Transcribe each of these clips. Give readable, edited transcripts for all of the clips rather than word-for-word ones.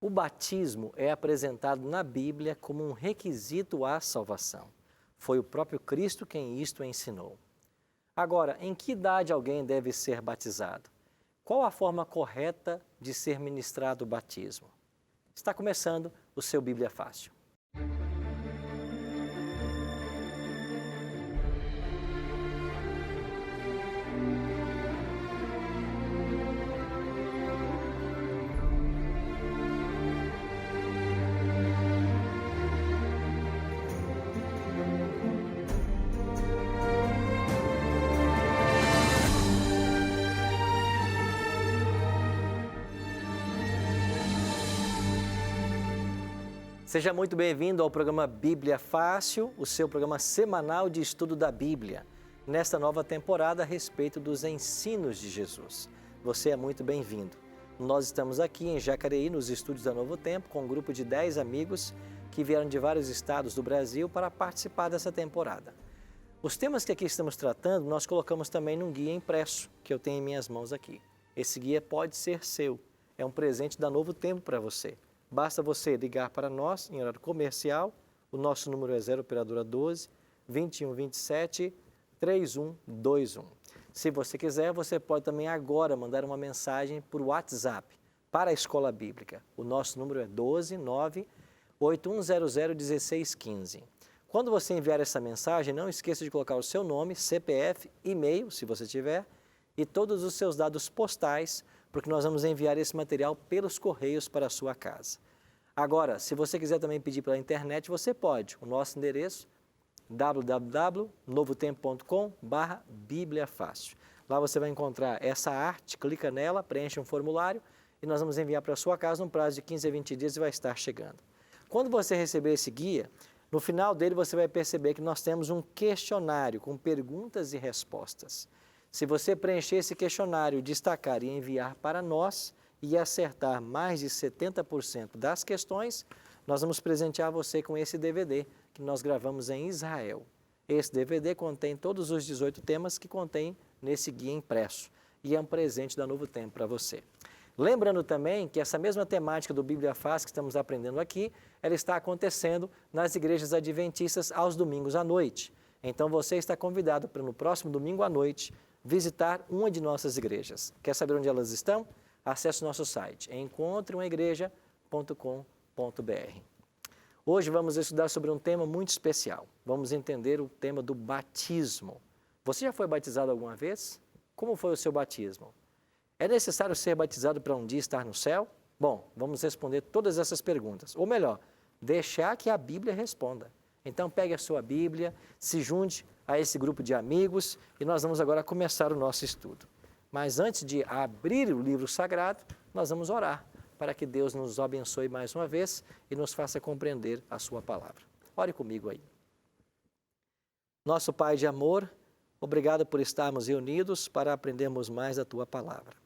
O batismo é apresentado na Bíblia como um requisito à salvação. Foi o próprio Cristo quem isto ensinou. Agora, em que idade alguém deve ser batizado? Qual a forma correta de ser ministrado o batismo? Está começando o seu Bíblia Fácil. Seja muito bem-vindo ao programa Bíblia Fácil, o seu programa semanal de estudo da Bíblia, nesta nova temporada a respeito dos ensinos de Jesus. Você é muito bem-vindo. Nós estamos aqui em Jacareí, nos estúdios da Novo Tempo, com um grupo de 10 amigos que vieram de vários estados do Brasil para participar dessa temporada. Os temas que aqui estamos tratando, nós colocamos também num guia impresso, que eu tenho em minhas mãos aqui. Esse guia pode ser seu, é um presente da Novo Tempo para você. Basta você ligar para nós em horário comercial, o nosso número é 0 operadora 12 21 27 3121. Se você quiser, você pode também agora mandar uma mensagem por WhatsApp para a Escola Bíblica. O nosso número é 12 9 8100 1615. Quando você enviar essa mensagem, não esqueça de colocar o seu nome, CPF, e-mail, se você tiver, e todos os seus dados postais, porque nós vamos enviar esse material pelos correios para a sua casa. Agora, se você quiser também pedir pela internet, você pode. O nosso endereço, www.novotempo.com/Bíblia Fácil. Lá você vai encontrar essa arte, clica nela, preenche um formulário e nós vamos enviar para a sua casa num prazo de 15 a 20 dias e vai estar chegando. Quando você receber esse guia, no final dele você vai perceber que nós temos um questionário com perguntas e respostas. Se você preencher esse questionário, destacar e enviar para nós e acertar mais de 70% das questões, nós vamos presentear você com esse DVD que nós gravamos em Israel. Esse DVD contém todos os 18 temas que contém nesse guia impresso e é um presente da Novo Tempo para você. Lembrando também que essa mesma temática do Bíblia Fácil que estamos aprendendo aqui, ela está acontecendo nas igrejas adventistas aos domingos à noite. Então você está convidado para no próximo domingo à noite visitar uma de nossas igrejas. Quer saber onde elas estão? Acesse o nosso site, encontreumaigreja.com.br. Hoje vamos estudar sobre um tema muito especial. Vamos entender o tema do batismo. Você já foi batizado alguma vez? Como foi o seu batismo? É necessário ser batizado para um dia estar no céu? Bom, vamos responder todas essas perguntas. Ou melhor, deixar que a Bíblia responda. Então pegue a sua Bíblia, se junte a esse grupo de amigos e nós vamos agora começar o nosso estudo. Mas antes de abrir o livro sagrado, nós vamos orar para que Deus nos abençoe mais uma vez e nos faça compreender a sua palavra. Ore comigo aí. Nosso Pai de amor, obrigado por estarmos reunidos para aprendermos mais da tua palavra.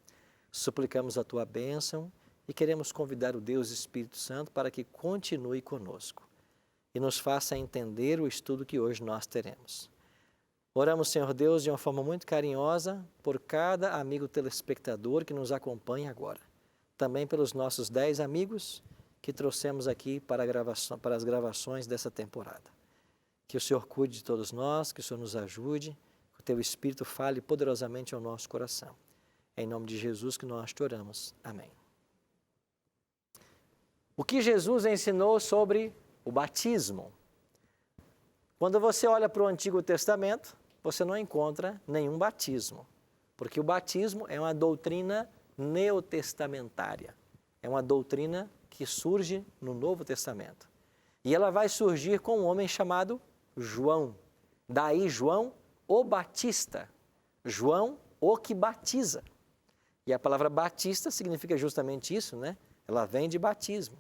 Suplicamos a tua bênção e queremos convidar o Deus Espírito Santo para que continue conosco e nos faça entender o estudo que hoje nós teremos. Oramos, Senhor Deus, de uma forma muito carinhosa por cada amigo telespectador que nos acompanha agora. Também pelos nossos 10 amigos que trouxemos aqui para as gravações dessa temporada. Que o Senhor cuide de todos nós, que o Senhor nos ajude, que o teu Espírito fale poderosamente ao nosso coração. É em nome de Jesus que nós te oramos. Amém. O que Jesus ensinou sobre o batismo? Quando você olha para o Antigo Testamento, você não encontra nenhum batismo, porque o batismo é uma doutrina neotestamentária, é uma doutrina que surge no Novo Testamento. E ela vai surgir com um homem chamado João. Daí João o Batista, João o que batiza. E a palavra batista significa justamente isso, né? Ela vem de batismo.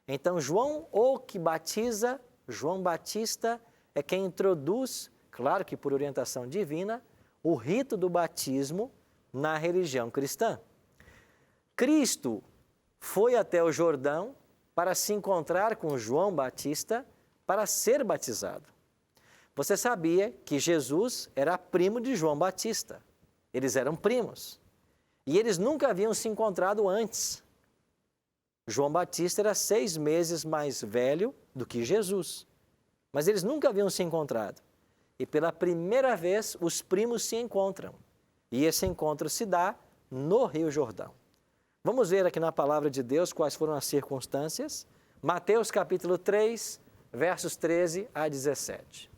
Então João o que batiza, João Batista, é quem introduz, claro que por orientação divina, o rito do batismo na religião cristã. Cristo foi até o Jordão para se encontrar com João Batista para ser batizado. Você sabia que Jesus era primo de João Batista? Eles eram primos. E eles nunca haviam se encontrado antes. João Batista era 6 meses mais velho do que Jesus, mas eles nunca haviam se encontrado. E pela primeira vez, os primos se encontram. E esse encontro se dá no Rio Jordão. Vamos ver aqui na palavra de Deus quais foram as circunstâncias. Mateus capítulo 3, versos 13 a 17.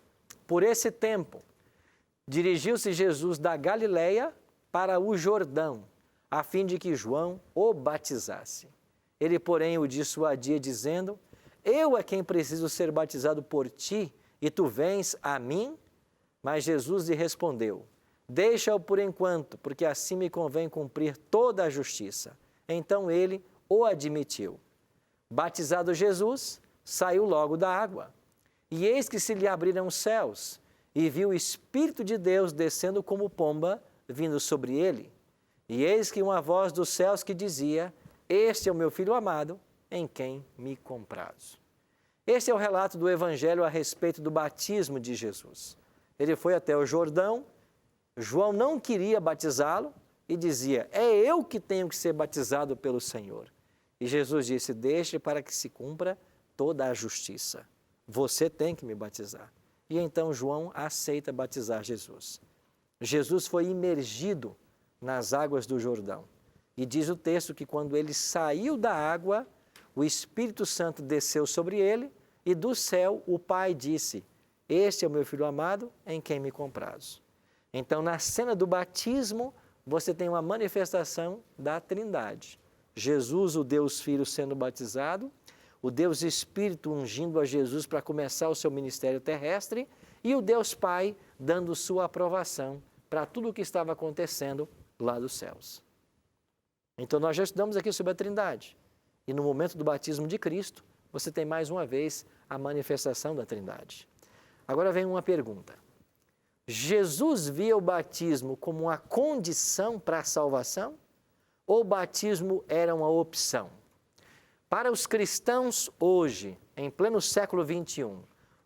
Por esse tempo, dirigiu-se Jesus da Galileia para o Jordão, a fim de que João o batizasse. Ele, porém, o dissuadia, dizendo: eu é quem preciso ser batizado por ti, e tu vens a mim? Mas Jesus lhe respondeu: deixa-o por enquanto, porque assim me convém cumprir toda a justiça. Então ele o admitiu. Batizado Jesus, saiu logo da água. E eis que se lhe abriram os céus, e viu o Espírito de Deus descendo como pomba, vindo sobre ele. E eis que uma voz dos céus que dizia: este é o meu Filho amado, em quem me comprazo. Este é o relato do Evangelho a respeito do batismo de Jesus. Ele foi até o Jordão, João não queria batizá-lo e dizia: é eu que tenho que ser batizado pelo Senhor. E Jesus disse: deixe para que se cumpra toda a justiça. Você tem que me batizar. E então João aceita batizar Jesus. Jesus foi imergido nas águas do Jordão. E diz o texto que quando ele saiu da água, o Espírito Santo desceu sobre ele e do céu o Pai disse: este é o meu Filho amado, em quem me comprazo. Então, na cena do batismo, você tem uma manifestação da Trindade. Jesus, o Deus Filho, sendo batizado, o Deus Espírito ungindo a Jesus para começar o seu ministério terrestre e o Deus Pai dando sua aprovação para tudo o que estava acontecendo lá dos céus. Então, nós já estudamos aqui sobre a Trindade. E no momento do batismo de Cristo, você tem mais uma vez a manifestação da Trindade. Agora vem uma pergunta. Jesus via o batismo como uma condição para a salvação? Ou o batismo era uma opção? Para os cristãos hoje, em pleno século XXI,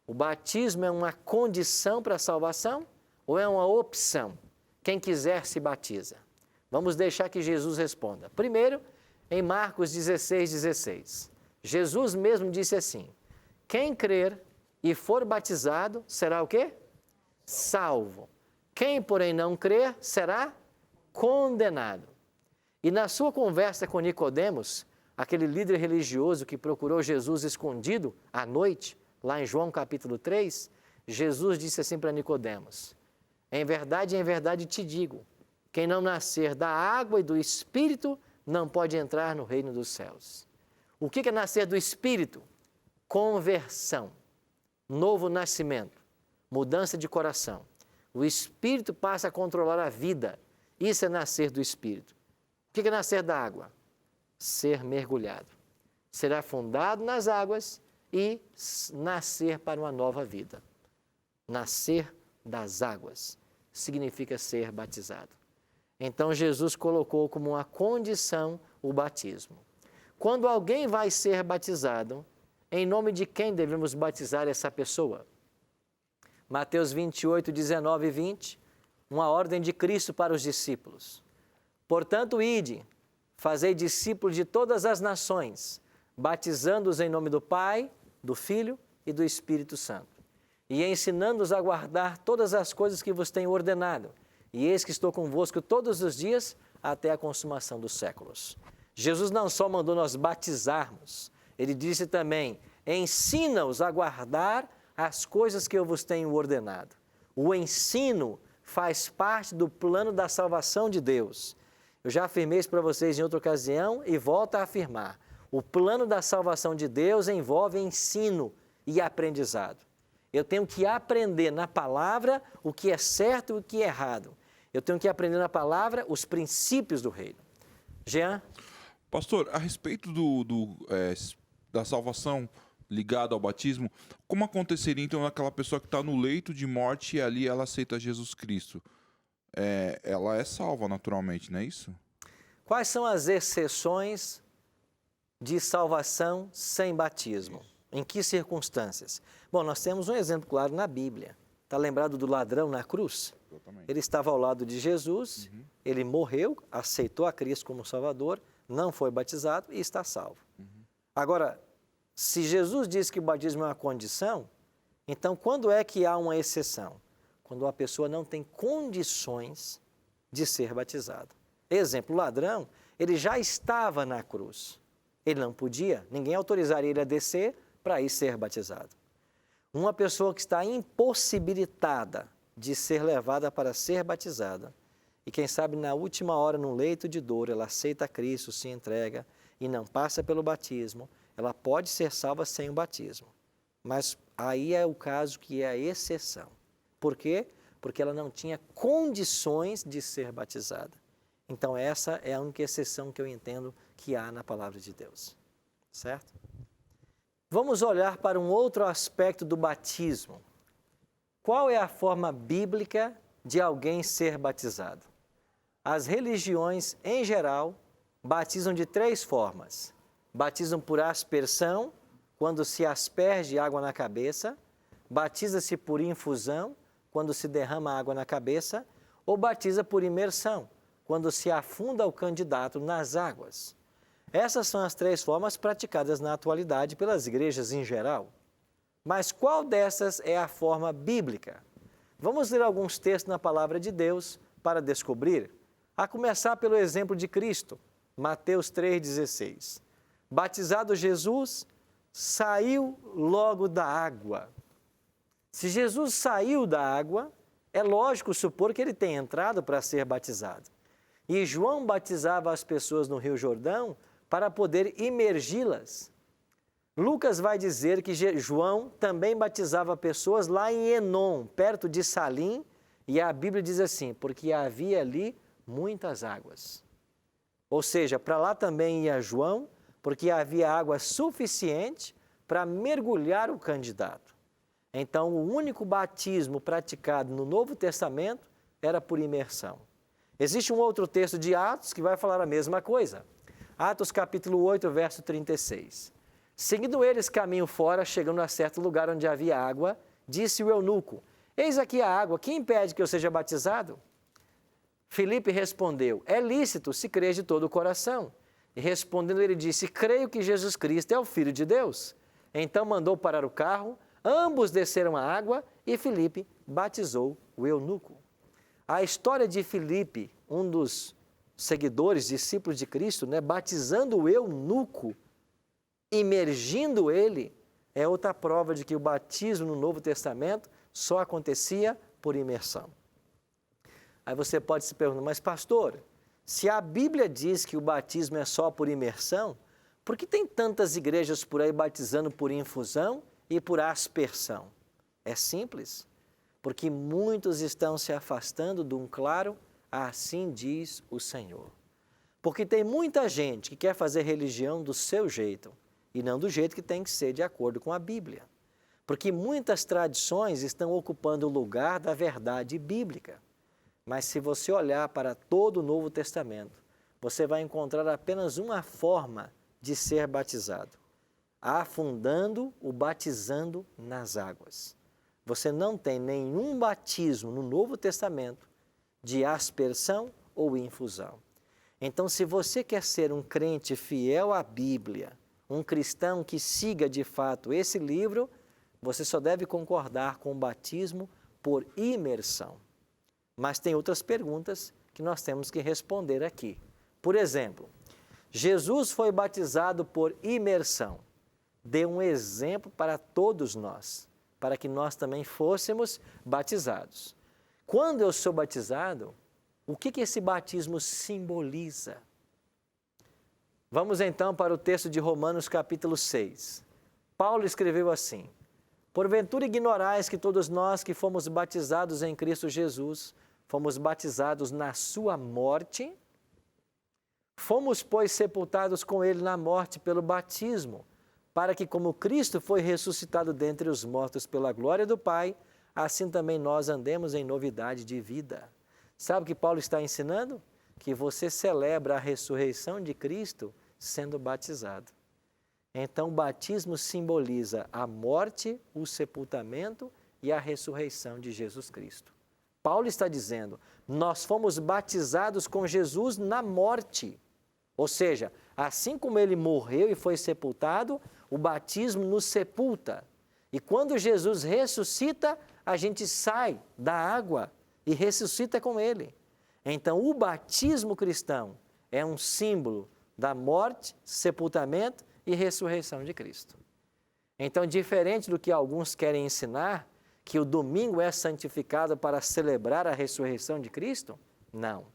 o batismo é uma condição para a salvação ou é uma opção? Quem quiser se batiza. Vamos deixar que Jesus responda. Primeiro, em Marcos 16:16. Jesus mesmo disse assim: quem crer e for batizado será o quê? Salvo. Quem, porém, não crer será condenado. E na sua conversa com Nicodemos, aquele líder religioso que procurou Jesus escondido à noite, lá em João capítulo 3, Jesus disse assim para Nicodemos: em verdade te digo, quem não nascer da água e do Espírito não pode entrar no reino dos céus. O que é nascer do Espírito? Conversão, novo nascimento, mudança de coração. O Espírito passa a controlar a vida. Isso é nascer do Espírito. O que é nascer da água? Ser mergulhado. Ser afundado nas águas e nascer para uma nova vida. Nascer das águas significa ser batizado. Então, Jesus colocou como uma condição o batismo. Quando alguém vai ser batizado, em nome de quem devemos batizar essa pessoa? Mateus 28, 19 e 20, uma ordem de Cristo para os discípulos. Portanto, ide, fazei discípulos de todas as nações, batizando-os em nome do Pai, do Filho e do Espírito Santo, e ensinando-os a guardar todas as coisas que vos tenho ordenado. E eis que estou convosco todos os dias até a consumação dos séculos. Jesus não só mandou nós batizarmos, ele disse também: ensina-os a guardar as coisas que eu vos tenho ordenado. O ensino faz parte do plano da salvação de Deus. Eu já afirmei isso para vocês em outra ocasião e volto a afirmar. O plano da salvação de Deus envolve ensino e aprendizado. Eu tenho que aprender na palavra o que é certo e o que é errado. Eu tenho que aprender na palavra os princípios do reino. Jean? Pastor, a respeito da salvação ligada ao batismo, como aconteceria então naquela pessoa que está no leito de morte e ali ela aceita Jesus Cristo? Ela é salva naturalmente, não é isso? Quais são as exceções de salvação sem batismo? Em que circunstâncias? Bom, nós temos um exemplo claro na Bíblia. Está lembrado do ladrão na cruz? Exatamente. Ele estava ao lado de Jesus, ele morreu, aceitou a Cristo como Salvador, não foi batizado e está salvo. Agora, se Jesus diz que o batismo é uma condição, então quando é que há uma exceção? Quando a pessoa não tem condições de ser batizado. Exemplo, o ladrão, ele já estava na cruz. Ele não podia, ninguém autorizaria ele a descer para ir ser batizado. Uma pessoa que está impossibilitada de ser levada para ser batizada, e quem sabe na última hora, num leito de dor, ela aceita Cristo, se entrega e não passa pelo batismo, ela pode ser salva sem o batismo. Mas aí é o caso que é a exceção. Por quê? Porque ela não tinha condições de ser batizada. Então essa é a única exceção que eu entendo que há na palavra de Deus. Certo? Vamos olhar para um outro aspecto do batismo. Qual é a forma bíblica de alguém ser batizado? As religiões, em geral, batizam de 3 formas. Batizam por aspersão, quando se asperge água na cabeça. Batiza-se por infusão, quando se derrama água na cabeça. Ou batiza por imersão, quando se afunda o candidato nas águas. Essas são as 3 formas praticadas na atualidade pelas igrejas em geral. Mas qual dessas é a forma bíblica? Vamos ler alguns textos na palavra de Deus para descobrir, a começar pelo exemplo de Cristo, Mateus 3,16. Batizado Jesus, saiu logo da água. Se Jesus saiu da água, é lógico supor que ele tenha entrado para ser batizado. E João batizava as pessoas no Rio Jordão para poder imergi-las. Lucas vai dizer que João também batizava pessoas lá em Enom, perto de Salim, e a Bíblia diz assim, porque havia ali muitas águas. Ou seja, para lá também ia João, porque havia água suficiente para mergulhar o candidato. Então, o único batismo praticado no Novo Testamento era por imersão. Existe um outro texto de Atos que vai falar a mesma coisa. Atos capítulo 8, verso 36. Seguindo eles caminho fora, chegando a certo lugar onde havia água, disse o eunuco, eis aqui a água, que impede que eu seja batizado? Filipe respondeu, é lícito se crês de todo o coração. E respondendo ele disse, creio que Jesus Cristo é o Filho de Deus. Então mandou parar o carro, ambos desceram a água e Filipe batizou o eunuco. A história de Filipe, um dos seguidores, discípulos de Cristo, batizando o eunuco, imergindo ele, é outra prova de que o batismo no Novo Testamento só acontecia por imersão. Aí você pode se perguntar, mas pastor, se a Bíblia diz que o batismo é só por imersão, por que tem tantas igrejas por aí batizando por infusão e por aspersão? É simples, porque muitos estão se afastando de um claro, assim diz o Senhor. Porque tem muita gente que quer fazer religião do seu jeito e não do jeito que tem que ser de acordo com a Bíblia. Porque muitas tradições estão ocupando o lugar da verdade bíblica. Mas se você olhar para todo o Novo Testamento, você vai encontrar apenas uma forma de ser batizado, afundando o batizando nas águas. Você não tem nenhum batismo no Novo Testamento de aspersão ou infusão. Então, se você quer ser um crente fiel à Bíblia, um cristão que siga de fato esse livro, você só deve concordar com o batismo por imersão. Mas tem outras perguntas que nós temos que responder aqui. Por exemplo, Jesus foi batizado por imersão. Dê um exemplo para todos nós, para que nós também fôssemos batizados. Quando eu sou batizado, o que esse batismo simboliza? Vamos então para o texto de Romanos capítulo 6. Paulo escreveu assim, porventura ignorais que todos nós que fomos batizados em Cristo Jesus, fomos batizados na sua morte? Fomos, pois, sepultados com ele na morte pelo batismo, para que como Cristo foi ressuscitado dentre os mortos pela glória do Pai, assim também nós andemos em novidade de vida. Sabe o que Paulo está ensinando? Que você celebra a ressurreição de Cristo sendo batizado. Então, o batismo simboliza a morte, o sepultamento e a ressurreição de Jesus Cristo. Paulo está dizendo, nós fomos batizados com Jesus na morte. Ou seja, Assim como ele morreu e foi sepultado, o batismo nos sepulta. E quando Jesus ressuscita, a gente sai da água e ressuscita com ele. Então, o batismo cristão é um símbolo da morte, sepultamento e ressurreição de Cristo. Então, diferente do que alguns querem ensinar, que o domingo é santificado para celebrar a ressurreição de Cristo, não.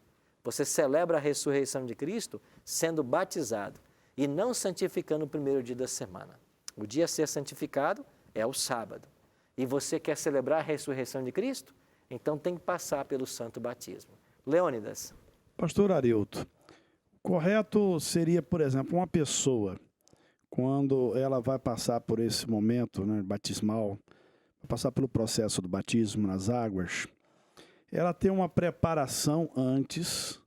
Você celebra a ressurreição de Cristo sendo batizado e não santificando o primeiro dia da semana. O dia a ser santificado é o sábado. E você quer celebrar a ressurreição de Cristo? Então tem que passar pelo santo batismo. Leônidas. Pastor Arilton, correto seria, por exemplo, uma pessoa, quando ela vai passar por esse momento, né, batismal, passar pelo processo do batismo nas águas, ela ter uma preparação antes,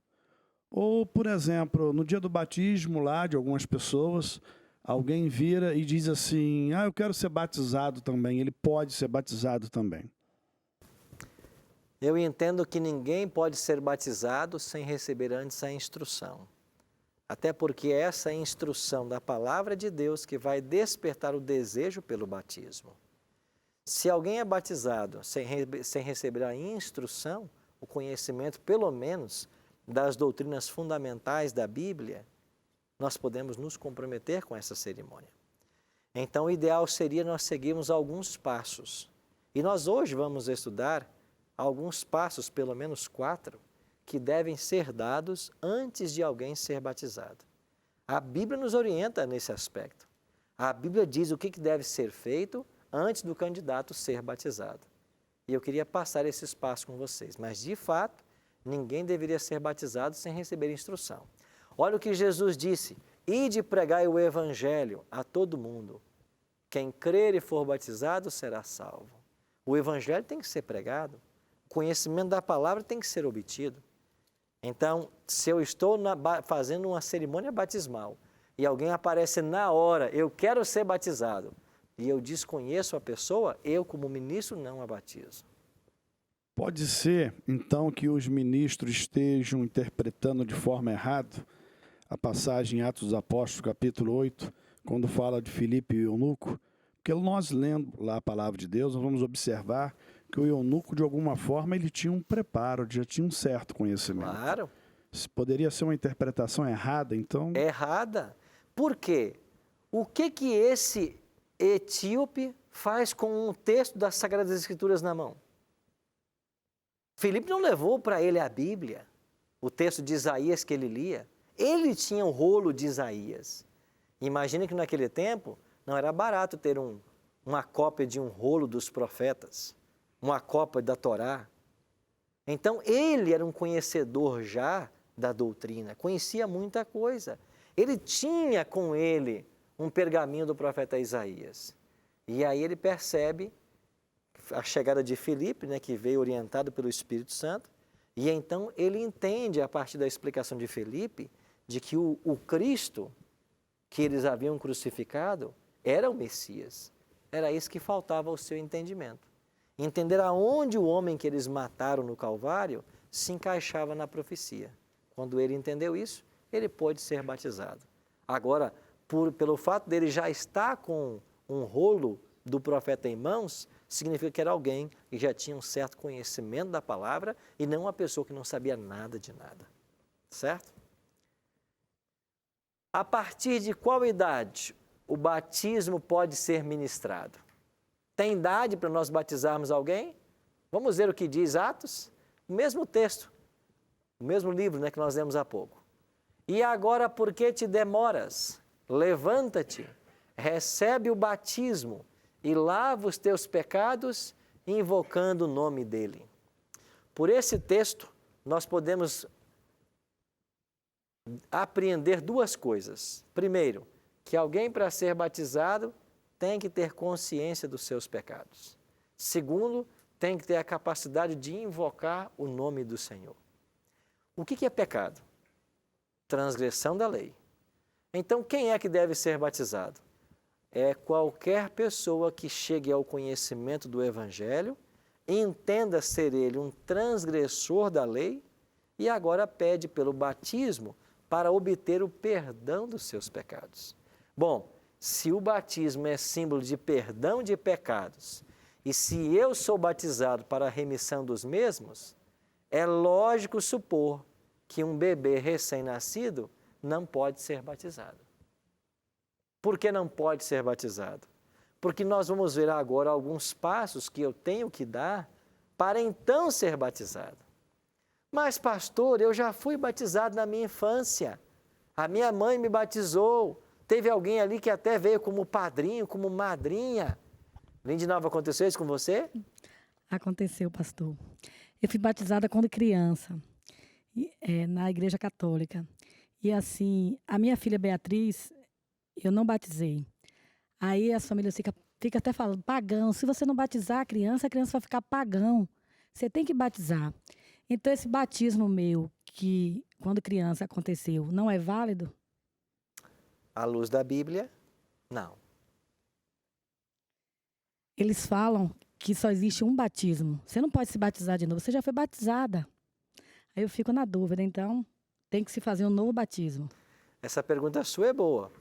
ou, por exemplo, no dia do batismo lá de algumas pessoas, alguém vira e diz assim, eu quero ser batizado também, ele pode ser batizado também. Eu entendo que ninguém pode ser batizado sem receber antes a instrução. Até porque é essa instrução da palavra de Deus que vai despertar o desejo pelo batismo. Se alguém é batizado sem receber a instrução, o conhecimento, pelo menos, das doutrinas fundamentais da Bíblia, nós podemos nos comprometer com essa cerimônia. Então, o ideal seria nós seguirmos alguns passos. E nós hoje vamos estudar alguns passos, pelo menos 4, que devem ser dados antes de alguém ser batizado. A Bíblia nos orienta nesse aspecto. A Bíblia diz o que deve ser feito antes do candidato ser batizado. E eu queria passar esses passos com vocês. Mas, de fato, ninguém deveria ser batizado sem receber instrução. Olha o que Jesus disse, ide pregai o Evangelho a todo mundo. Quem crer e for batizado será salvo. O Evangelho tem que ser pregado. O conhecimento da palavra tem que ser obtido. Então, se eu estou fazendo uma cerimônia batismal e alguém aparece na hora, eu quero ser batizado, e eu desconheço a pessoa, eu como ministro não a batizo. Pode ser, então, que os ministros estejam interpretando de forma errada a passagem em Atos dos Apóstolos, capítulo 8, quando fala de Filipe e o eunuco, porque nós lendo lá a palavra de Deus, nós vamos observar que o eunuco, de alguma forma, ele tinha um preparo, já tinha um certo conhecimento. Claro. Poderia ser uma interpretação errada, então? Errada. Por quê? O que esse etíope faz com um texto das Sagradas Escrituras na mão? Filipe não levou para ele a Bíblia, o texto de Isaías que ele lia. Ele tinha o rolo de Isaías. Imagina que naquele tempo não era barato ter uma cópia de um rolo dos profetas, uma cópia da Torá. Então, ele era um conhecedor já da doutrina, conhecia muita coisa. Ele tinha com ele um pergaminho do profeta Isaías. E aí ele percebe a chegada de Filipe, né, que veio orientado pelo Espírito Santo, e então ele entende, a partir da explicação de Filipe, de que o Cristo que eles haviam crucificado era o Messias. Era isso que faltava ao seu entendimento. Entender aonde o homem que eles mataram no Calvário se encaixava na profecia. Quando ele entendeu isso, ele pôde ser batizado. Agora, pelo fato dele já estar com um rolo do profeta em mãos, significa que era alguém que já tinha um certo conhecimento da palavra e não uma pessoa que não sabia nada de nada. Certo? A partir de qual idade o batismo pode ser ministrado? Tem idade para nós batizarmos alguém? Vamos ver o que diz Atos? O mesmo texto, o mesmo livro, né, que nós lemos há pouco. E agora, por que te demoras? Levanta-te, recebe o batismo e lava os teus pecados, invocando o nome dele. Por esse texto, nós podemos apreender duas coisas. Primeiro, que alguém para ser batizado tem que ter consciência dos seus pecados. Segundo, tem que ter a capacidade de invocar o nome do Senhor. O que é pecado? Transgressão da lei. Então, quem é que deve ser batizado? É qualquer pessoa que chegue ao conhecimento do Evangelho, entenda ser ele um transgressor da lei e agora pede pelo batismo para obter o perdão dos seus pecados. Bom, se o batismo é símbolo de perdão de pecados, e se eu sou batizado para a remissão dos mesmos, é lógico supor que um bebê recém-nascido não pode ser batizado. Por que não pode ser batizado? Porque nós vamos ver agora alguns passos que eu tenho que dar para então ser batizado. Mas, pastor, eu já fui batizado na minha infância. A minha mãe me batizou. Teve alguém ali que até veio como padrinho, como madrinha. Lindinalva, aconteceu isso com você? Aconteceu, pastor. Eu fui batizada quando criança, na igreja católica. E assim, a minha filha Beatriz, eu não batizei. Aí as famílias ficam até falando, pagão, se você não batizar a criança vai ficar pagão. Você tem que batizar. Então esse batismo meu, que quando criança aconteceu, não é válido? À luz da Bíblia, não. Eles falam que só existe um batismo. Você não pode se batizar de novo, você já foi batizada. Aí eu fico na dúvida, então tem que se fazer um novo batismo. Essa pergunta sua é boa.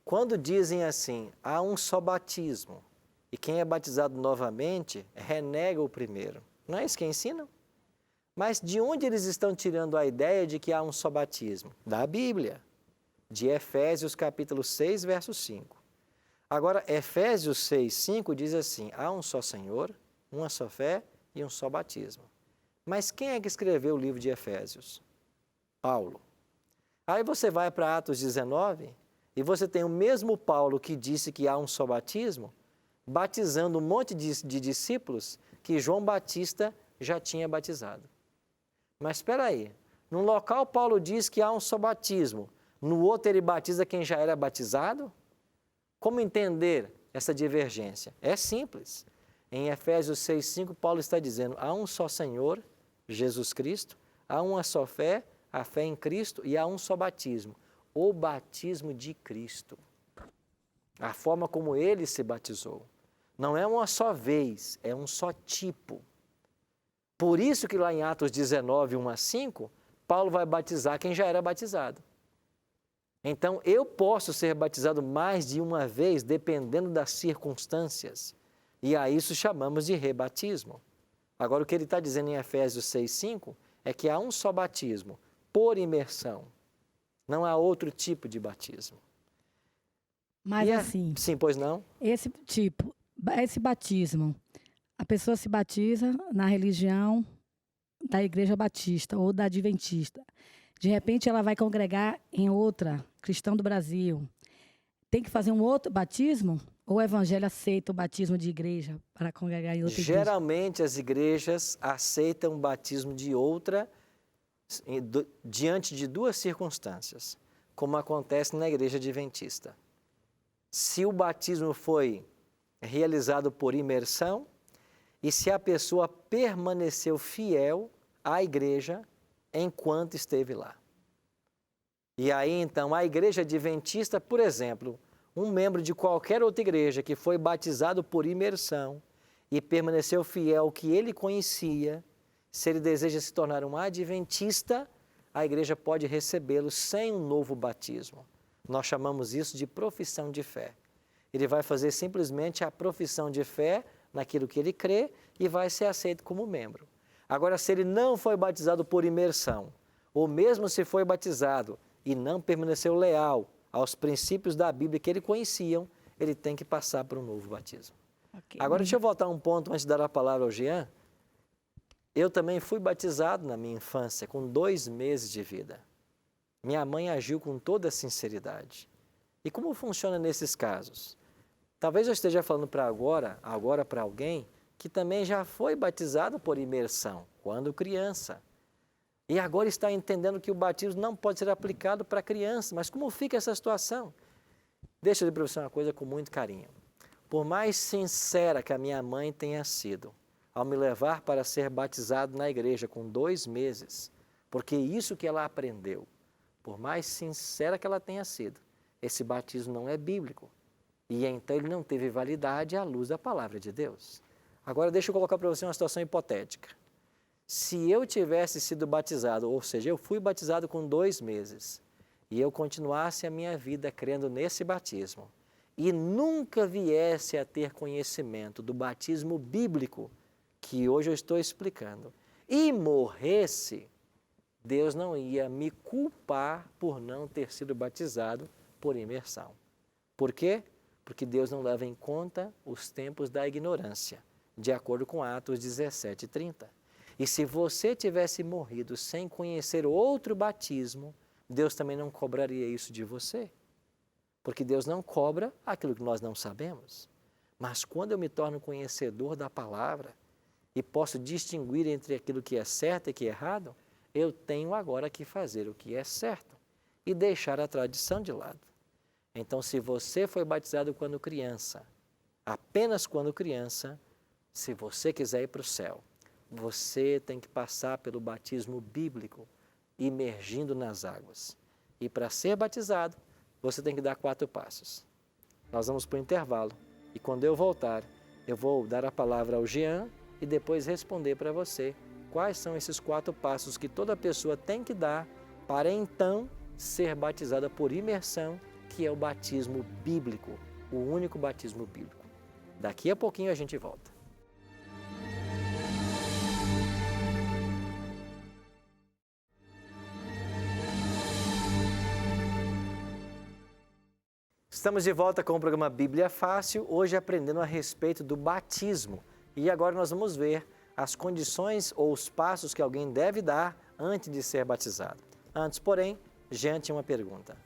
Quando dizem assim, há um só batismo, e quem é batizado novamente renega o primeiro. Não é isso que ensinam? Mas de onde eles estão tirando a ideia de que há um só batismo? Da Bíblia, de Efésios capítulo 6, verso 5. Agora, Efésios 6, 5 diz assim, há um só Senhor, uma só fé e um só batismo. Mas quem é que escreveu o livro de Efésios? Paulo. Aí você vai para Atos 19 e você tem o mesmo Paulo que disse que há um só batismo, batizando um monte de discípulos que João Batista já tinha batizado. Mas espera aí, num local Paulo diz que há um só batismo, no outro ele batiza quem já era batizado? Como entender essa divergência? É simples. Em Efésios 6,5, Paulo está dizendo, há um só Senhor, Jesus Cristo, há uma só fé, a fé em Cristo, e há um só batismo, o batismo de Cristo. A forma como ele se batizou. Não é uma só vez, é um só tipo. Por isso que lá em Atos 19, 1 a 5, Paulo vai batizar quem já era batizado. Então, eu posso ser batizado mais de uma vez, dependendo das circunstâncias. E a isso chamamos de rebatismo. Agora, o que ele está dizendo em Efésios 6,5 é que há um só batismo, por imersão. Não há outro tipo de batismo. Mas assim, sim, pois não? esse batismo, a pessoa se batiza na religião da Igreja Batista ou da Adventista. De repente, ela vai congregar em outra, Cristão do Brasil. Tem que fazer um outro batismo? Ou o Evangelho aceita o batismo de igreja para congregar em outra igreja? Geralmente, as igrejas aceitam o batismo de outra diante de duas circunstâncias, como acontece na Igreja Adventista. Se o batismo foi realizado por imersão e se a pessoa permaneceu fiel à igreja enquanto esteve lá. E aí, então, a Igreja Adventista, por exemplo, um membro de qualquer outra igreja que foi batizado por imersão e permaneceu fiel ao que ele conhecia, se ele deseja se tornar um adventista, a igreja pode recebê-lo sem um novo batismo. Nós chamamos isso de profissão de fé. Ele vai fazer simplesmente a profissão de fé naquilo que ele crê e vai ser aceito como membro. Agora, se ele não foi batizado por imersão, ou mesmo se foi batizado e não permaneceu leal aos princípios da Bíblia que ele conhecia, ele tem que passar por um novo batismo. Okay. Agora, deixa eu voltar um ponto antes de dar a palavra ao Jean. Eu também fui batizado na minha infância, com 2 meses de vida. Minha mãe agiu com toda sinceridade. E como funciona nesses casos? Talvez eu esteja falando agora para alguém que também já foi batizado por imersão, quando criança. E agora está entendendo que o batismo não pode ser aplicado para criança. Mas como fica essa situação? Deixa eu dizer para você uma coisa com muito carinho. Por mais sincera que a minha mãe tenha sido, ao me levar para ser batizado na igreja com 2 meses, porque isso que ela aprendeu, por mais sincera que ela tenha sido, esse batismo não é bíblico. E então ele não teve validade à luz da palavra de Deus. Agora deixa eu colocar para você uma situação hipotética. Se eu tivesse sido batizado, ou seja, eu fui batizado com 2 meses, e eu continuasse a minha vida crendo nesse batismo e nunca viesse a ter conhecimento do batismo bíblico que hoje eu estou explicando e morresse, Deus não ia me culpar por não ter sido batizado por imersão. Por quê? Porque Deus não leva em conta os tempos da ignorância, de acordo com Atos 17:30. E se você tivesse morrido sem conhecer outro batismo, Deus também não cobraria isso de você. Porque Deus não cobra aquilo que nós não sabemos. Mas quando eu me torno conhecedor da palavra e posso distinguir entre aquilo que é certo e que é errado, eu tenho agora que fazer o que é certo e deixar a tradição de lado. Então, se você foi batizado quando criança, apenas quando criança, se você quiser ir para o céu, você tem que passar pelo batismo bíblico, imergindo nas águas. E para ser batizado, você tem que dar 4 passos. Nós vamos para o intervalo e quando eu voltar, eu vou dar a palavra ao Jean e depois responder para você quais são esses 4 passos que toda pessoa tem que dar para então ser batizada por imersão, que é o batismo bíblico, o único batismo bíblico. Daqui a pouquinho a gente volta. Estamos de volta com o programa Bíblia Fácil, hoje aprendendo a respeito do batismo. E agora nós vamos ver as condições ou os passos que alguém deve dar antes de ser batizado. Antes, porém, Jean tinha uma pergunta.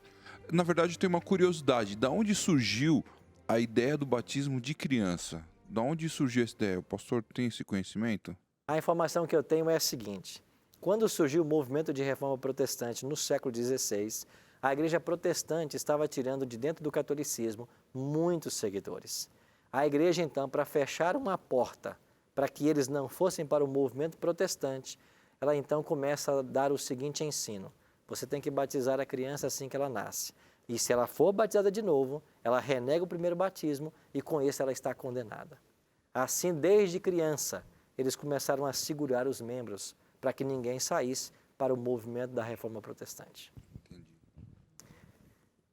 Na verdade, tem uma curiosidade. Da onde surgiu a ideia do batismo de criança? Da onde surgiu essa ideia? O pastor tem esse conhecimento? A informação que eu tenho é a seguinte. Quando surgiu o movimento de reforma protestante no século XVI, a igreja protestante estava tirando de dentro do catolicismo muitos seguidores. A igreja, então, para fechar uma porta para que eles não fossem para o movimento protestante, ela então começa a dar o seguinte ensino. Você tem que batizar a criança assim que ela nasce. E se ela for batizada de novo, ela renega o primeiro batismo e com isso ela está condenada. Assim, desde criança, eles começaram a segurar os membros para que ninguém saísse para o movimento da reforma protestante.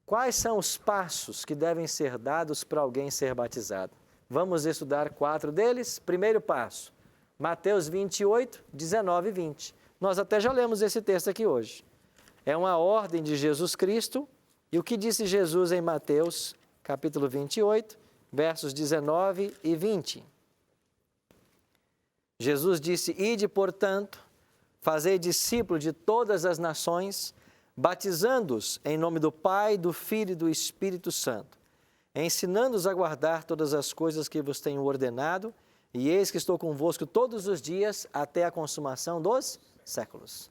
Quais são os passos que devem ser dados para alguém ser batizado? Vamos estudar 4 deles. Primeiro passo, Mateus 28, 19 e 20. Nós até já lemos esse texto aqui hoje. É uma ordem de Jesus Cristo. E o que disse Jesus em Mateus, capítulo 28, versos 19 e 20? Jesus disse, ide, portanto, fazei discípulos de todas as nações, batizando-os em nome do Pai, do Filho e do Espírito Santo, ensinando-os a guardar todas as coisas que vos tenho ordenado, e eis que estou convosco todos os dias até a consumação dos séculos.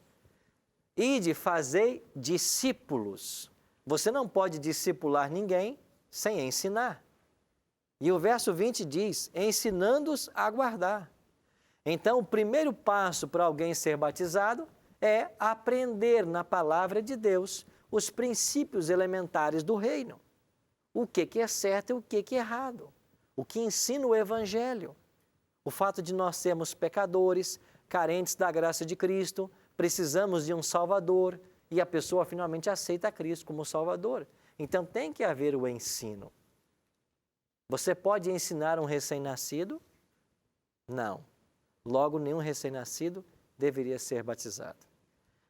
Ide, fazei discípulos. Você não pode discipular ninguém sem ensinar. E o verso 20 diz, ensinando-os a guardar. Então, o primeiro passo para alguém ser batizado é aprender na palavra de Deus os princípios elementares do reino. O que é certo e o que é errado. O que ensina o Evangelho. O fato de nós sermos pecadores, carentes da graça de Cristo, precisamos de um Salvador e a pessoa finalmente aceita Cristo como Salvador. Então tem que haver o ensino. Você pode ensinar um recém-nascido? Não. Logo, nenhum recém-nascido deveria ser batizado.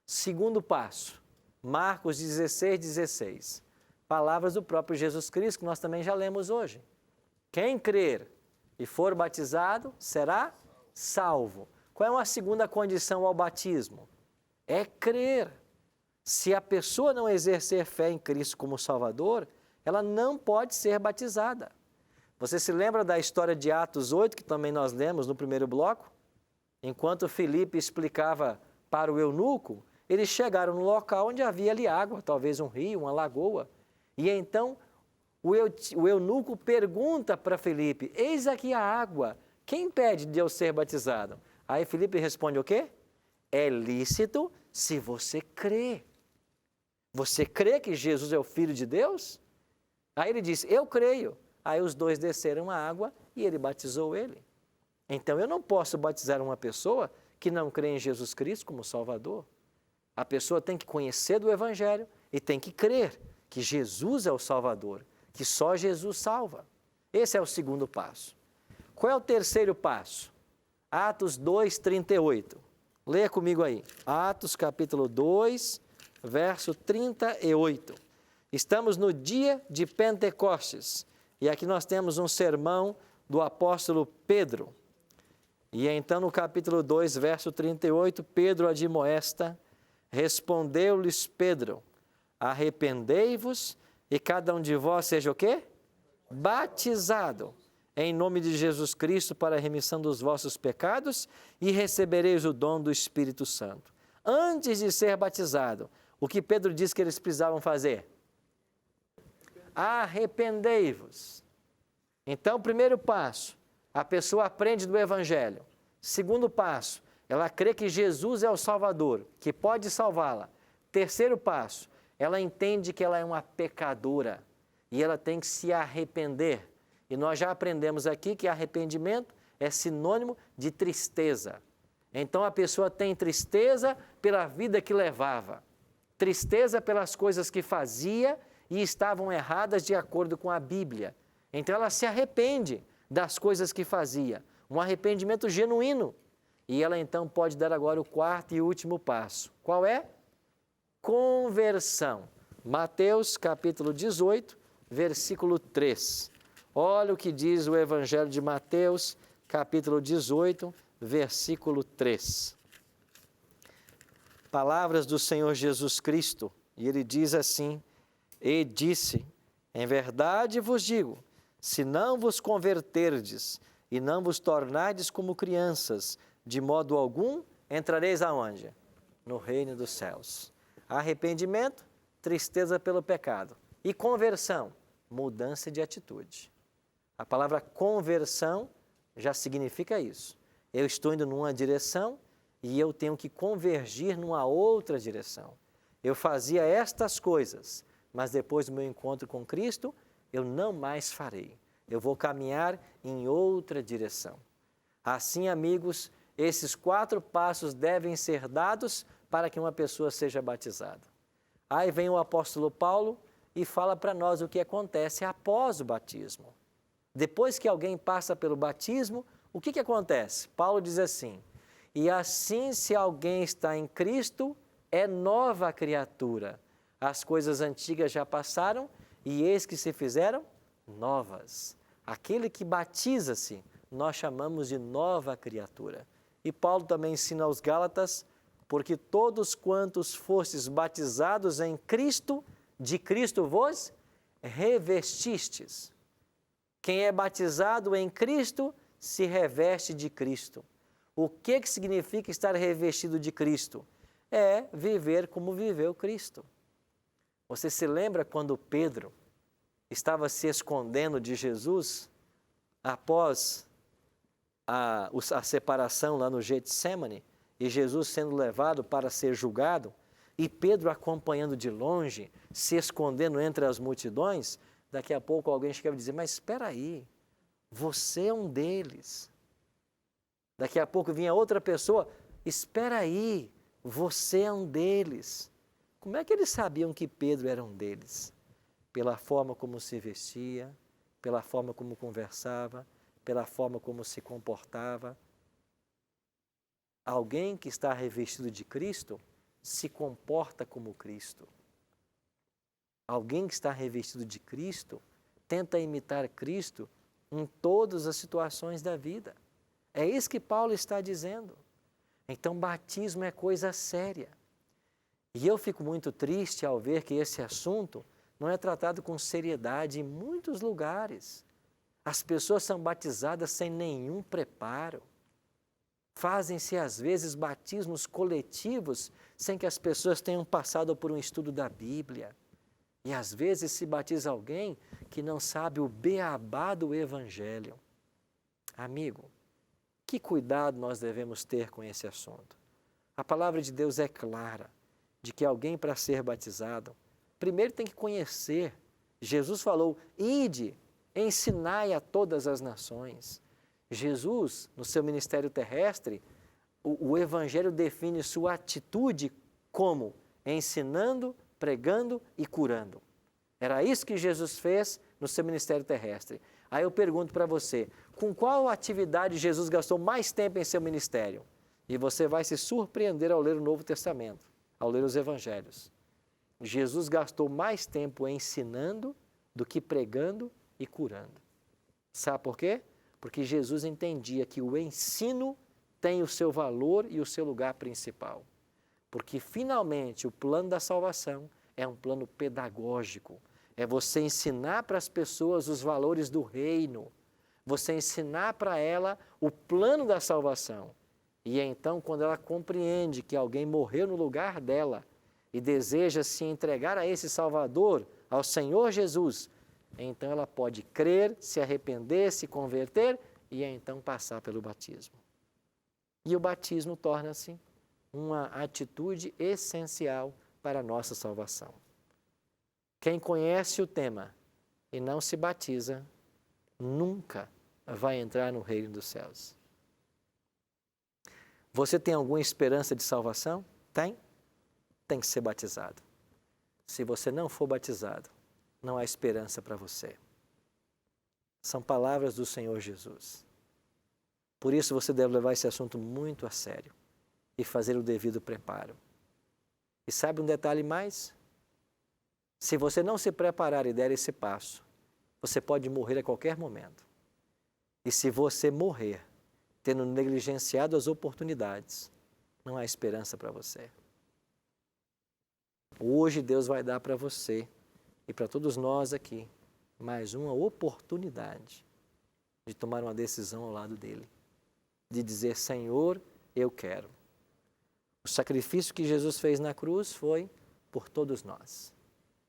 Segundo passo, Marcos 16, 16. Palavras do próprio Jesus Cristo, que nós também já lemos hoje. Quem crer e for batizado será salvo. Qual é uma segunda condição ao batismo? É crer. Se a pessoa não exercer fé em Cristo como Salvador, ela não pode ser batizada. Você se lembra da história de Atos 8, que também nós lemos no primeiro bloco? Enquanto Filipe explicava para o eunuco, eles chegaram no local onde havia ali água, talvez um rio, uma lagoa. E então o eunuco pergunta para Filipe, eis aqui a água, quem impede de eu ser batizado? Aí Filipe responde o quê? É lícito se você crê. Você crê que Jesus é o Filho de Deus? Aí ele disse, eu creio. Aí os dois desceram a água e ele batizou ele. Então eu não posso batizar uma pessoa que não crê em Jesus Cristo como Salvador. A pessoa tem que conhecer do Evangelho e tem que crer que Jesus é o Salvador, que só Jesus salva. Esse é o segundo passo. Qual é o terceiro passo? Atos 2:38. Leia comigo aí. Atos capítulo 2, verso 38. Estamos no dia de Pentecostes e aqui nós temos um sermão do apóstolo Pedro. E então no capítulo 2, verso 38, Pedro admoesta, respondeu-lhes Pedro, arrependei-vos e cada um de vós seja o quê? Batizado em nome de Jesus Cristo para a remissão dos vossos pecados e recebereis o dom do Espírito Santo. Antes de ser batizado, o que Pedro disse que eles precisavam fazer? Arrependei-vos. Então, primeiro passo, a pessoa aprende do Evangelho. Segundo passo, ela crê que Jesus é o Salvador, que pode salvá-la. Terceiro passo, ela entende que ela é uma pecadora e ela tem que se arrepender. E nós já aprendemos aqui que arrependimento é sinônimo de tristeza. Então a pessoa tem tristeza pela vida que levava, tristeza pelas coisas que fazia e estavam erradas de acordo com a Bíblia. Então ela se arrepende das coisas que fazia, um arrependimento genuíno. E ela então pode dar agora o quarto e último passo. Qual é? Conversão. Mateus capítulo 18, versículo 3. Olha o que diz o Evangelho de Mateus, capítulo 18, versículo 3. Palavras do Senhor Jesus Cristo, e ele diz assim, e disse, em verdade vos digo, se não vos converterdes e não vos tornardes como crianças, de modo algum entrareis aonde? No reino dos céus. Arrependimento, tristeza pelo pecado. E conversão, mudança de atitude. A palavra conversão já significa isso. Eu estou indo numa direção e eu tenho que convergir numa outra direção. Eu fazia estas coisas, mas depois do meu encontro com Cristo, eu não mais farei. Eu vou caminhar em outra direção. Assim, amigos, esses 4 passos devem ser dados para que uma pessoa seja batizada. Aí vem o apóstolo Paulo e fala para nós o que acontece após o batismo. Depois que alguém passa pelo batismo, o que acontece? Paulo diz assim, e assim se alguém está em Cristo, é nova criatura. As coisas antigas já passaram e eis que se fizeram novas. Aquele que batiza-se, nós chamamos de nova criatura. E Paulo também ensina aos Gálatas, porque todos quantos fostes batizados em Cristo, de Cristo vos revestistes. Quem é batizado em Cristo se reveste de Cristo. O que significa estar revestido de Cristo? É viver como viveu Cristo. Você se lembra quando Pedro estava se escondendo de Jesus após a separação lá no Getsemane e Jesus sendo levado para ser julgado e Pedro acompanhando de longe, se escondendo entre as multidões? Daqui a pouco alguém chega e diz, mas espera aí, você é um deles. Daqui a pouco vinha outra pessoa, espera aí, você é um deles. Como é que eles sabiam que Pedro era um deles? Pela forma como se vestia, pela forma como conversava, pela forma como se comportava. Alguém que está revestido de Cristo se comporta como Cristo. Alguém que está revestido de Cristo tenta imitar Cristo em todas as situações da vida. É isso que Paulo está dizendo. Então, batismo é coisa séria. E eu fico muito triste ao ver que esse assunto não é tratado com seriedade em muitos lugares. As pessoas são batizadas sem nenhum preparo. Fazem-se, às vezes, batismos coletivos sem que as pessoas tenham passado por um estudo da Bíblia. E às vezes se batiza alguém que não sabe o beabá do Evangelho. Amigo, que cuidado nós devemos ter com esse assunto? A palavra de Deus é clara, de que alguém para ser batizado, primeiro tem que conhecer. Jesus falou, ide, ensinai a todas as nações. Jesus, no seu ministério terrestre, o Evangelho define sua atitude como ensinando pregando e curando. Era isso que Jesus fez no seu ministério terrestre. Aí eu pergunto para você, com qual atividade Jesus gastou mais tempo em seu ministério? E você vai se surpreender ao ler o Novo Testamento, ao ler os Evangelhos. Jesus gastou mais tempo ensinando do que pregando e curando. Sabe por quê? Porque Jesus entendia que o ensino tem o seu valor e o seu lugar principal. Porque finalmente o plano da salvação é um plano pedagógico. É você ensinar para as pessoas os valores do reino. Você ensinar para ela o plano da salvação. E então, quando ela compreende que alguém morreu no lugar dela e deseja se entregar a esse Salvador, ao Senhor Jesus, então ela pode crer, se arrepender, se converter e então passar pelo batismo. E o batismo torna-se uma atitude essencial para a nossa salvação. Quem conhece o tema e não se batiza, nunca vai entrar no reino dos céus. Você tem alguma esperança de salvação? Tem? Tem que ser batizado. Se você não for batizado, não há esperança para você. São palavras do Senhor Jesus. Por isso você deve levar esse assunto muito a sério e fazer o devido preparo. E sabe um detalhe mais? Se você não se preparar e der esse passo, você pode morrer a qualquer momento. E se você morrer, tendo negligenciado as oportunidades, não há esperança para você. Hoje Deus vai dar para você e para todos nós aqui mais uma oportunidade de tomar uma decisão ao lado dele, de dizer: Senhor, eu quero. O sacrifício que Jesus fez na cruz foi por todos nós.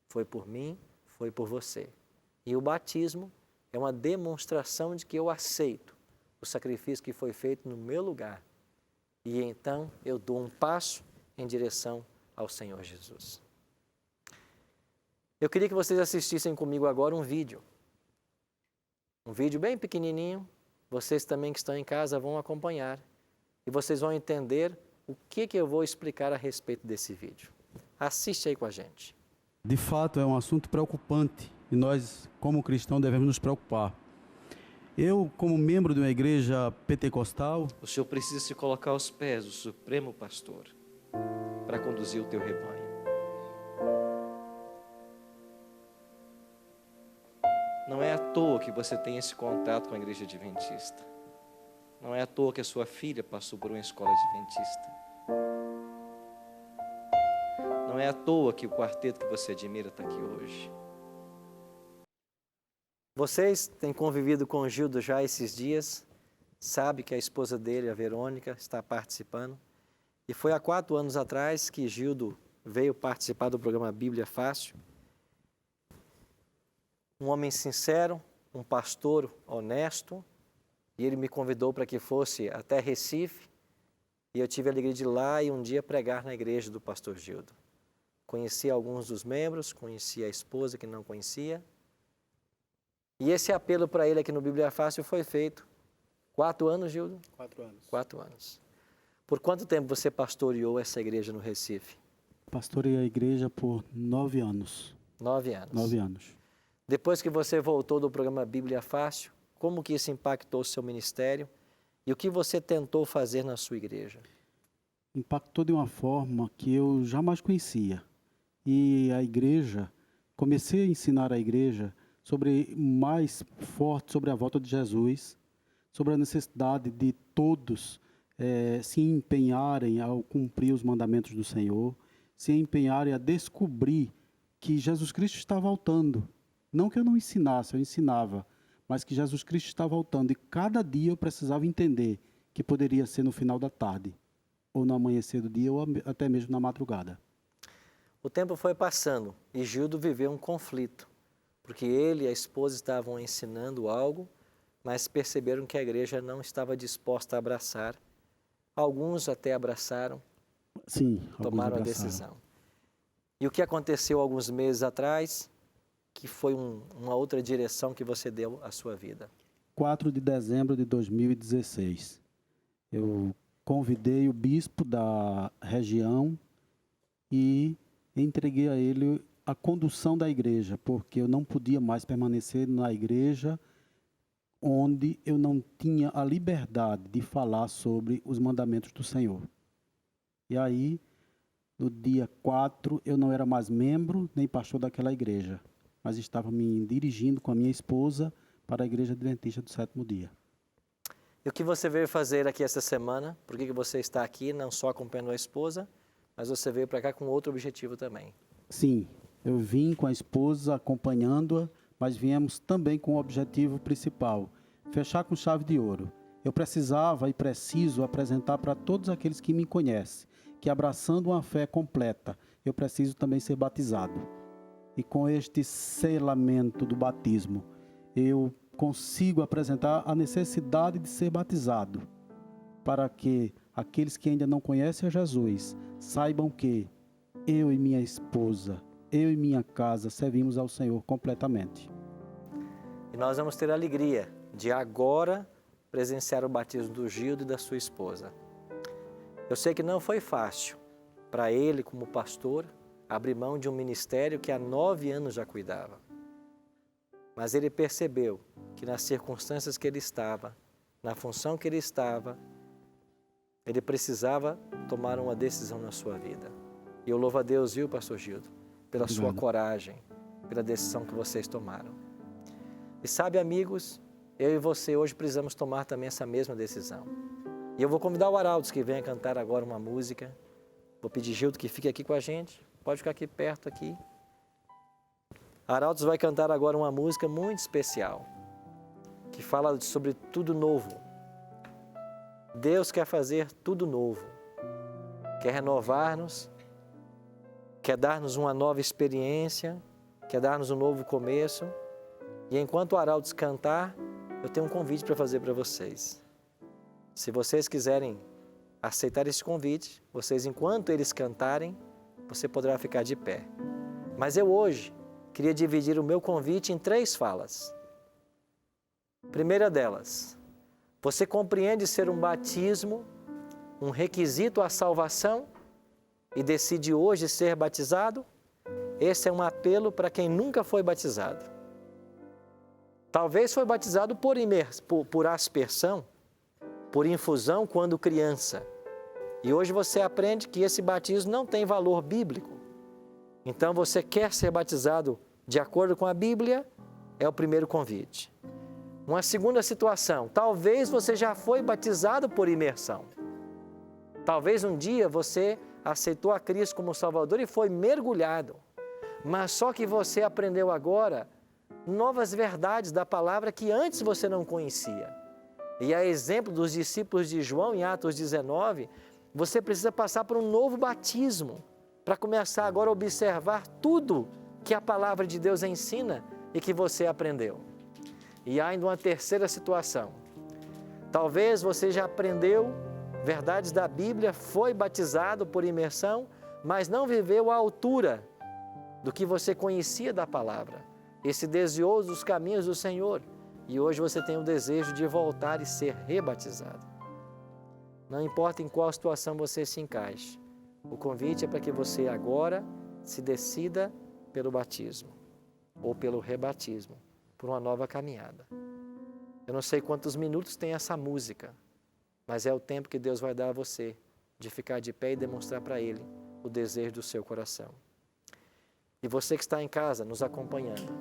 Foi por mim, foi por você. E o batismo é uma demonstração de que eu aceito o sacrifício que foi feito no meu lugar. E então eu dou um passo em direção ao Senhor Jesus. Eu queria que vocês assistissem comigo agora um vídeo. Um vídeo bem pequenininho. Vocês também que estão em casa vão acompanhar. E vocês vão entender o que eu vou explicar a respeito desse vídeo. Assiste aí com a gente. De fato, é um assunto preocupante e nós, como cristãos, devemos nos preocupar. Eu, como membro de uma igreja pentecostal... O Senhor precisa se colocar aos pés do Supremo Pastor para conduzir o teu rebanho. Não é à toa que você tem esse contato com a igreja adventista. Não é à toa que a sua filha passou por uma escola adventista. Não é à toa que o quarteto que você admira está aqui hoje. Vocês têm convivido com o Gildo já esses dias, sabe que a esposa dele, a Verônica, está participando. E foi há 4 anos atrás que Gildo veio participar do programa Bíblia Fácil. Um homem sincero, um pastor honesto, e ele me convidou para que fosse até Recife, e eu tive a alegria de ir lá e um dia pregar na igreja do pastor Gildo. Conheci alguns dos membros, conheci a esposa que não conhecia, e esse apelo para ele aqui no Bíblia Fácil foi feito. 4 anos, Gildo? 4 anos. 4 anos. Por quanto tempo você pastoreou essa igreja no Recife? Pastorei a igreja por 9 anos. 9 anos. 9 anos. Depois que você voltou do programa Bíblia Fácil, como que isso impactou o seu ministério e o que você tentou fazer na sua igreja? Impactou de uma forma que eu jamais conhecia. E a igreja, comecei a ensinar a igreja sobre mais forte sobre a volta de Jesus, sobre a necessidade de todos se empenharem ao cumprir os mandamentos do Senhor, se empenharem a descobrir que Jesus Cristo está voltando. Não que eu não ensinasse, eu ensinava, mas que Jesus Cristo está voltando. E cada dia eu precisava entender que poderia ser no final da tarde, ou no amanhecer do dia, ou até mesmo na madrugada. O tempo foi passando e Gildo viveu um conflito, porque ele e a esposa estavam ensinando algo, mas perceberam que a igreja não estava disposta a abraçar. Alguns até abraçaram, Sim, tomaram a decisão. E o que aconteceu alguns meses atrás, que foi uma outra direção que você deu à sua vida? 4 de dezembro de 2016. Eu convidei o bispo da região e entreguei a Ele a condução da igreja, porque eu não podia mais permanecer na igreja onde eu não tinha a liberdade de falar sobre os mandamentos do Senhor. E aí, no dia 4, eu não era mais membro nem pastor daquela igreja, mas estava me dirigindo com a minha esposa para a Igreja Adventista do Sétimo Dia. E o que você veio fazer aqui essa semana? Por que você está aqui, não só acompanhando a esposa, mas você veio para cá com outro objetivo também? Sim, eu vim com a esposa acompanhando-a, mas viemos também com o objetivo principal, fechar com chave de ouro. Eu precisava e preciso apresentar para todos aqueles que me conhecem, que abraçando uma fé completa, eu preciso também ser batizado. E com este selamento do batismo, eu consigo apresentar a necessidade de ser batizado, para que aqueles que ainda não conhecem a Jesus saibam que eu e minha esposa, eu e minha casa servimos ao Senhor completamente. E nós vamos ter a alegria de agora presenciar o batismo do Gildo e da sua esposa. Eu sei que não foi fácil para ele, como pastor, abrir mão de um ministério que há 9 anos já cuidava. Mas ele percebeu que nas circunstâncias que ele estava, na função que ele estava, ele precisava tomar uma decisão na sua vida. E eu louvo a Deus, viu, pastor Gildo, pela sua coragem, pela decisão que vocês tomaram. E sabe, amigos, eu e você hoje precisamos tomar também essa mesma decisão. E eu vou convidar o Araldo que venha cantar agora uma música. Vou pedir Gildo que fique aqui com a gente. Pode ficar aqui perto aqui. Araldo vai cantar agora uma música muito especial, que fala sobre tudo novo. Deus quer fazer tudo novo, quer renovar-nos, quer dar-nos uma nova experiência, quer dar-nos um novo começo. E enquanto o Araldo cantar, eu tenho um convite para fazer para vocês. Se vocês quiserem aceitar esse convite, vocês, enquanto eles cantarem, você poderá ficar de pé. Mas eu hoje queria dividir o meu convite em 3 falas. Primeira delas, você compreende ser um batismo um requisito à salvação e decide hoje ser batizado? Esse é um apelo para quem nunca foi batizado. Talvez foi batizado por aspersão, por infusão quando criança. E hoje você aprende que esse batismo não tem valor bíblico. Então você quer ser batizado de acordo com a Bíblia? É o primeiro convite. Uma segunda situação, talvez você já foi batizado por imersão. Talvez um dia você aceitou a Cristo como Salvador e foi mergulhado. Mas só que você aprendeu agora novas verdades da palavra que antes você não conhecia. E a exemplo dos discípulos de João em Atos 19, você precisa passar por um novo batismo para começar agora a observar tudo que a palavra de Deus ensina e que você aprendeu. E há ainda uma terceira situação. Talvez você já aprendeu verdades da Bíblia, foi batizado por imersão, mas não viveu à altura do que você conhecia da palavra. Esse desviou dos caminhos do Senhor. E hoje você tem o desejo de voltar e ser rebatizado. Não importa em qual situação você se encaixe. O convite é para que você agora se decida pelo batismo ou pelo rebatismo, por uma nova caminhada. Eu não sei quantos minutos tem essa música, mas é o tempo que Deus vai dar a você de ficar de pé e demonstrar para Ele o desejo do seu coração. E você que está em casa nos acompanhando,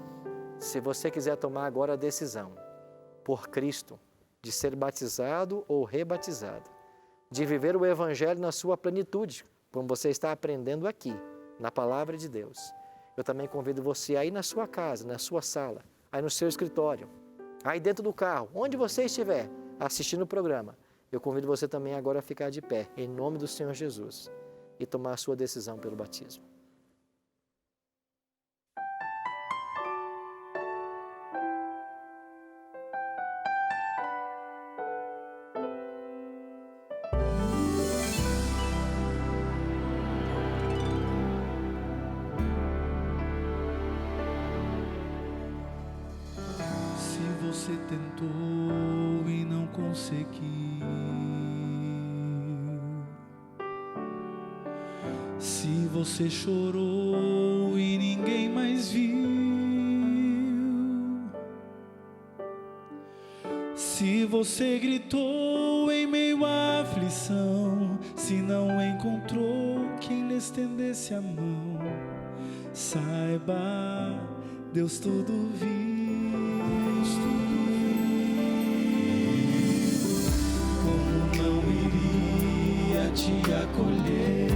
se você quiser tomar agora a decisão, por Cristo, de ser batizado ou rebatizado, de viver o Evangelho na sua plenitude, como você está aprendendo aqui, na Palavra de Deus, eu também convido você aí na sua casa, na sua sala, aí no seu escritório, aí dentro do carro, onde você estiver assistindo o programa, eu convido você também agora a ficar de pé, em nome do Senhor Jesus, e tomar a sua decisão pelo batismo. Você tentou e não conseguiu. Se você chorou e ninguém mais viu, se você gritou em meio à aflição, se não encontrou quem lhe estendesse a mão, saiba, Deus tudo viu. Como não iria te acolher?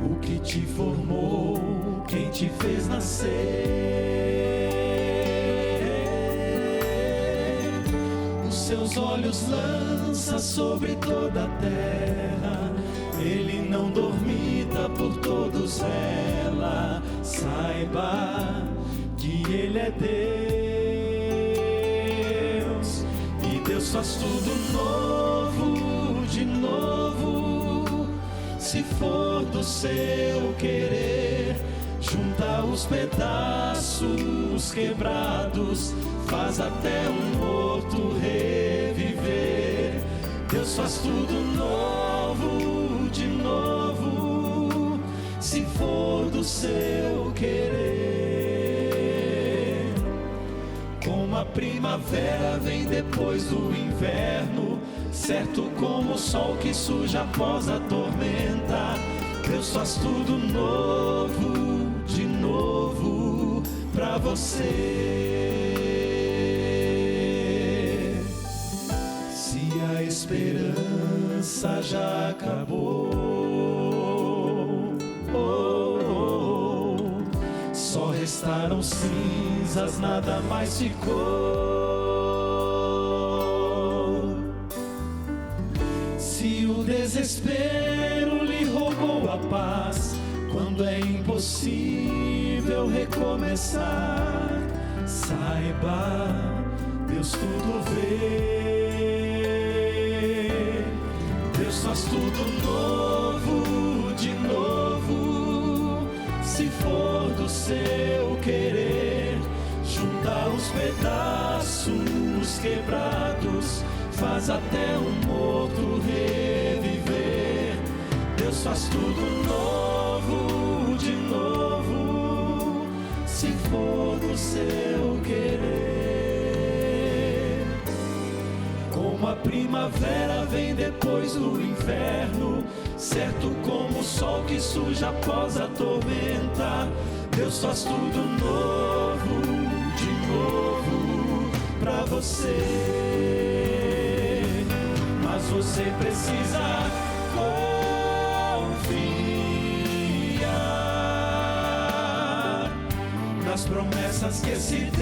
O que te formou, quem te fez nascer? Os seus olhos lança sobre toda a terra, Ele não dormita por todos ela. Saiba que Ele é Deus, e Deus faz tudo novo, de novo. Se for do seu querer, junta os pedaços quebrados, faz até um morto reviver. Deus faz tudo novo, de novo, se for do seu querer. Como a primavera vem depois do inverno, certo como o sol que surge após a tormenta, Deus faz tudo novo, de novo, pra você. Se a esperança já acabou, só restaram cinzas, nada mais ficou. Se o desespero lhe roubou a paz, quando é impossível recomeçar, saiba, Deus tudo vê. Deus faz tudo novo, de novo, se for do seu querer. Junta os pedaços quebrados, faz até um morto reviver. Deus faz tudo novo, de novo, se for do seu querer. Como a primavera vem depois do inverno, certo como o sol que surge após a tormenta, Deus faz tudo novo, de novo, pra você. Mas você precisa confiar nas promessas que esse Deus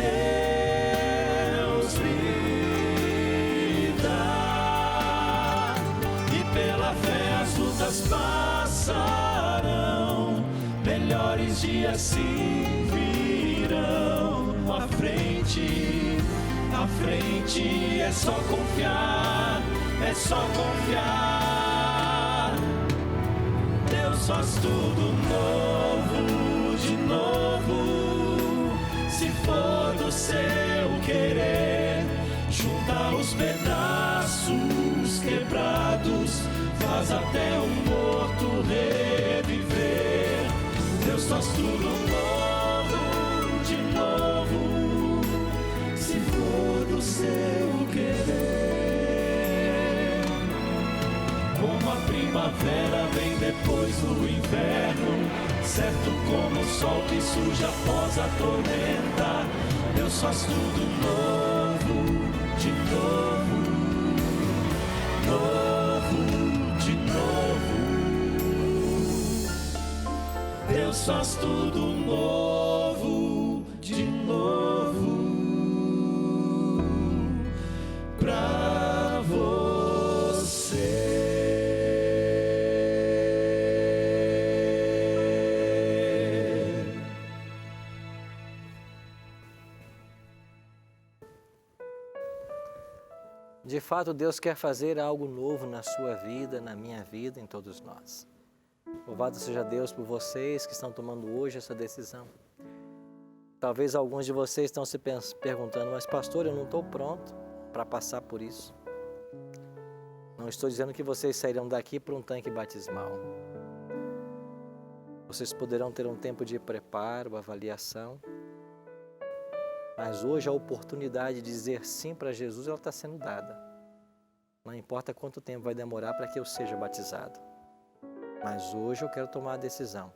lhe dá, e pela fé as lutas passarão, melhores dias se virão. À frente é só confiar, é só confiar. Deus faz tudo novo, de novo, se for do seu querer. Junta os pedaços quebrados, faz até um morto reviver. Deus faz tudo novo, de novo, se for do seu querer. Como a primavera vem depois do inverno, certo como o sol que surge após a tormenta, Deus faz tudo novo, de novo, novo, de novo. Deus faz tudo novo, de novo, pra você. De fato, Deus quer fazer algo novo na sua vida, na minha vida, em todos nós. Louvado seja Deus por vocês que estão tomando hoje essa decisão. Talvez alguns de vocês estão se perguntando, mas pastor, eu não estou pronto para passar por isso. Não estou dizendo que vocês sairão daqui para um tanque batismal. Vocês poderão ter um tempo de preparo, avaliação. Mas hoje a oportunidade de dizer sim para Jesus, ela está sendo dada. Não importa quanto tempo vai demorar para que eu seja batizado. Mas hoje eu quero tomar a decisão.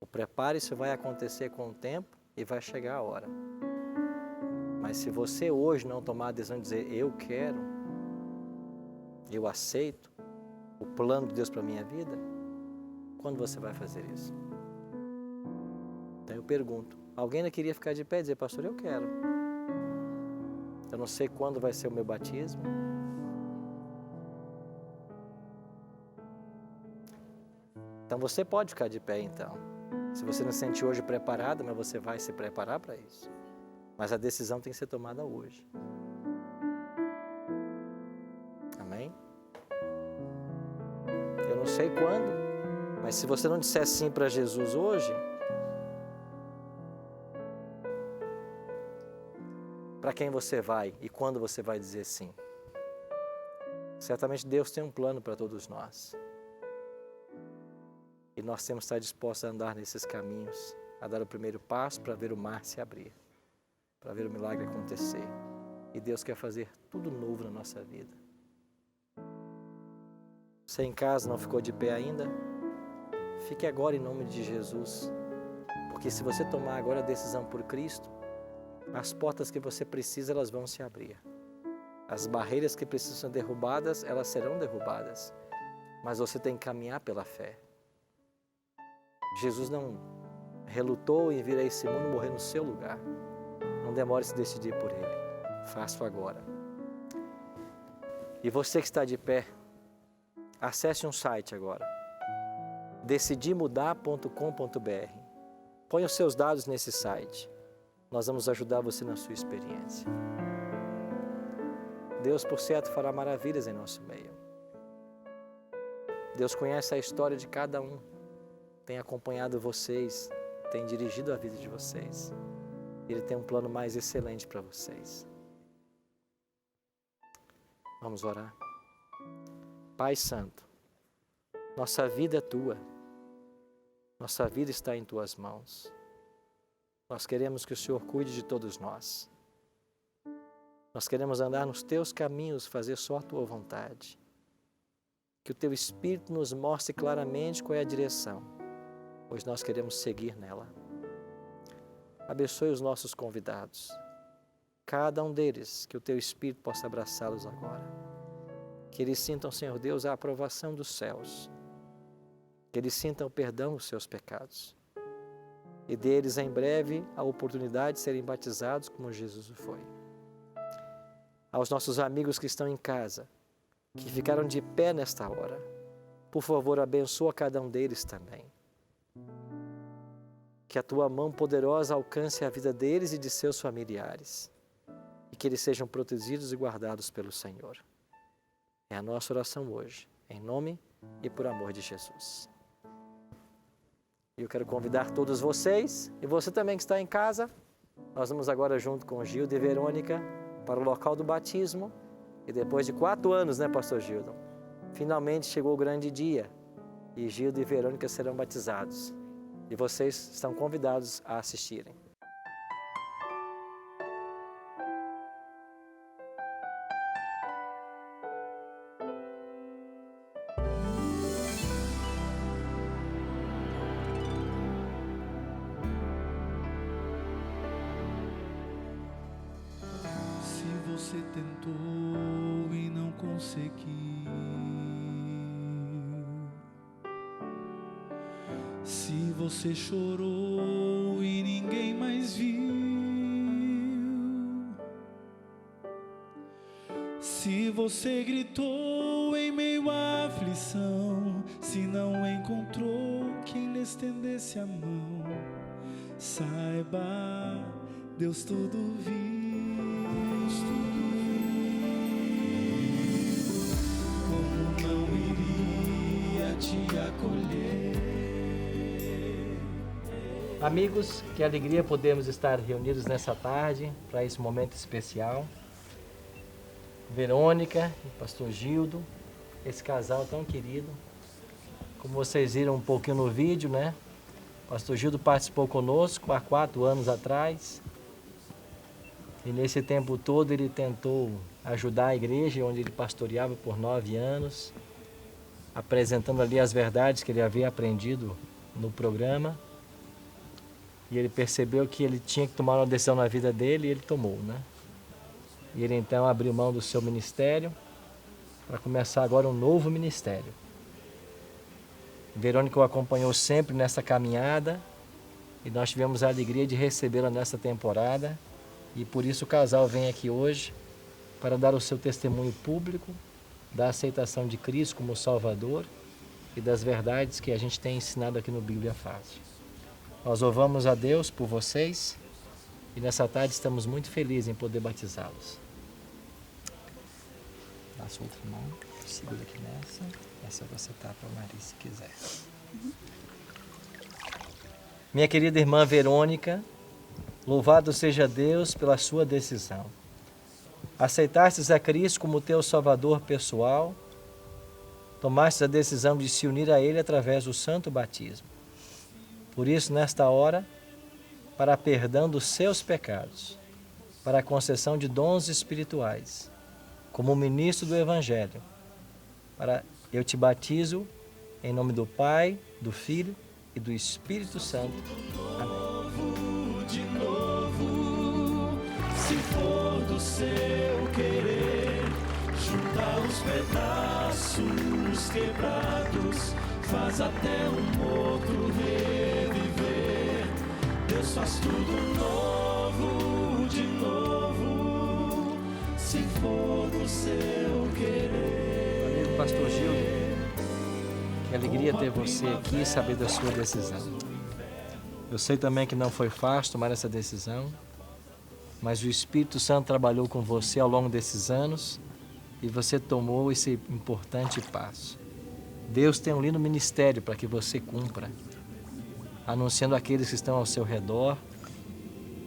O preparo, isso vai acontecer com o tempo e vai chegar a hora. Mas se você hoje não tomar a decisão de dizer, eu quero, eu aceito o plano de Deus para a minha vida, quando você vai fazer isso? Então eu pergunto, alguém ainda queria ficar de pé e dizer, pastor, eu quero. Eu não sei quando vai ser o meu batismo. Então você pode ficar de pé então. Se você não se sente hoje preparado, mas você vai se preparar para isso. Mas a decisão tem que ser tomada hoje. Amém? Eu não sei quando, mas se você não disser sim para Jesus hoje, para quem você vai e quando você vai dizer sim? Certamente Deus tem um plano para todos nós. E nós temos que estar dispostos a andar nesses caminhos, a dar o primeiro passo para ver o mar se abrir, para ver o milagre acontecer. E Deus quer fazer tudo novo na nossa vida. Você em casa não ficou de pé ainda? Fique agora em nome de Jesus. Porque se você tomar agora a decisão por Cristo, as portas que você precisa, elas vão se abrir. As barreiras que precisam ser derrubadas, elas serão derrubadas. Mas você tem que caminhar pela fé. Jesus não relutou em vir a esse mundo morrer no seu lugar. Não demore a se decidir por Ele. Faça agora. E você que está de pé, acesse um site agora. decidimudar.com.br. Ponha os seus dados nesse site. Nós vamos ajudar você na sua experiência. Deus, por certo, fará maravilhas em nosso meio. Deus conhece a história de cada um. Tem acompanhado vocês, tem dirigido a vida de vocês. Ele tem um plano mais excelente para vocês. Vamos orar. Pai Santo, nossa vida é Tua. Nossa vida está em Tuas mãos. Nós queremos que o Senhor cuide de todos nós. Nós queremos andar nos Teus caminhos, fazer só a Tua vontade. Que o Teu Espírito nos mostre claramente qual é a direção, pois nós queremos seguir nela. Abençoe os nossos convidados. Cada um deles, que o Teu Espírito possa abraçá-los agora. Que eles sintam, Senhor Deus, a aprovação dos céus. Que eles sintam o perdão dos seus pecados. E deles em breve a oportunidade de serem batizados como Jesus o foi. Aos nossos amigos que estão em casa, que ficaram de pé nesta hora, por favor, abençoa cada um deles também. Que a Tua mão poderosa alcance a vida deles e de seus familiares. E que eles sejam protegidos e guardados pelo Senhor. É a nossa oração hoje, em nome e por amor de Jesus. E eu quero convidar todos vocês, e você também que está em casa, nós vamos agora junto com Gildo e Verônica para o local do batismo. E depois de 4 anos, né, pastor Gildo? Finalmente chegou o grande dia e Gildo e Verônica serão batizados. E vocês estão convidados a assistirem. Se você tentou e não conseguiu, se você chorou e ninguém mais viu, se você gritou em meio à aflição, se não encontrou quem lhe estendesse a mão, saiba, Deus tudo viu. Como não iria te acolher? Amigos, que alegria podemos estar reunidos nessa tarde para esse momento especial. Verônica e pastor Gildo, esse casal tão querido. Como vocês viram um pouquinho no vídeo, né? Pastor Gildo participou conosco há 4 anos atrás. E nesse tempo todo ele tentou ajudar a igreja onde ele pastoreava por 9 anos, apresentando ali as verdades que ele havia aprendido no programa. E ele percebeu que ele tinha que tomar uma decisão na vida dele e ele tomou, né? E ele então abriu mão do seu ministério para começar agora um novo ministério. Verônica o acompanhou sempre nessa caminhada e nós tivemos a alegria de recebê-la nessa temporada. E por isso o casal vem aqui hoje para dar o seu testemunho público da aceitação de Cristo como Salvador e das verdades que a gente tem ensinado aqui no Bíblia Fácil. Nós louvamos a Deus por vocês e nessa tarde estamos muito felizes em poder batizá-los. Dá a sua outra mão, segura aqui nessa. Essa você tá para Maria se quiser. Minha querida irmã Verônica, louvado seja Deus pela sua decisão. Aceitastes a Cristo como teu Salvador pessoal, tomastes a decisão de se unir a Ele através do santo batismo. Por isso, nesta hora, para perdão dos seus pecados, para a concessão de dons espirituais, como ministro do Evangelho, eu te batizo em nome do Pai, do Filho e do Espírito Santo. Amém. De novo, se for do seu querer, juntar os pedaços quebrados, faz até um morto reviver. Deus faz tudo novo de novo, se for do seu querer. Amigo pastor Gildo, que alegria ter você aqui e saber da sua decisão. Eu sei também que não foi fácil tomar essa decisão, mas o Espírito Santo trabalhou com você ao longo desses anos e você tomou esse importante passo. Deus tem um lindo ministério para que você cumpra, anunciando àqueles que estão ao seu redor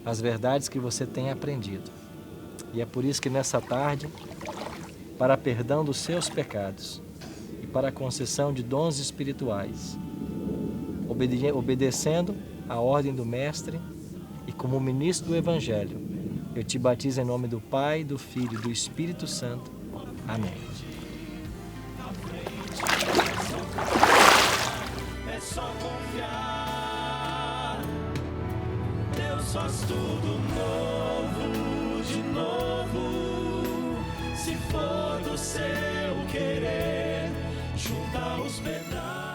as verdades que você tem aprendido. E é por isso que nessa tarde, para perdão dos seus pecados e para a concessão de dons espirituais, obedecendo a ordem do Mestre e como ministro do Evangelho, eu te batizo em nome do Pai, do Filho e do Espírito Santo. Amém. É só confiar, Deus faz tudo novo de novo, se for do seu querer, juntar os pedaços.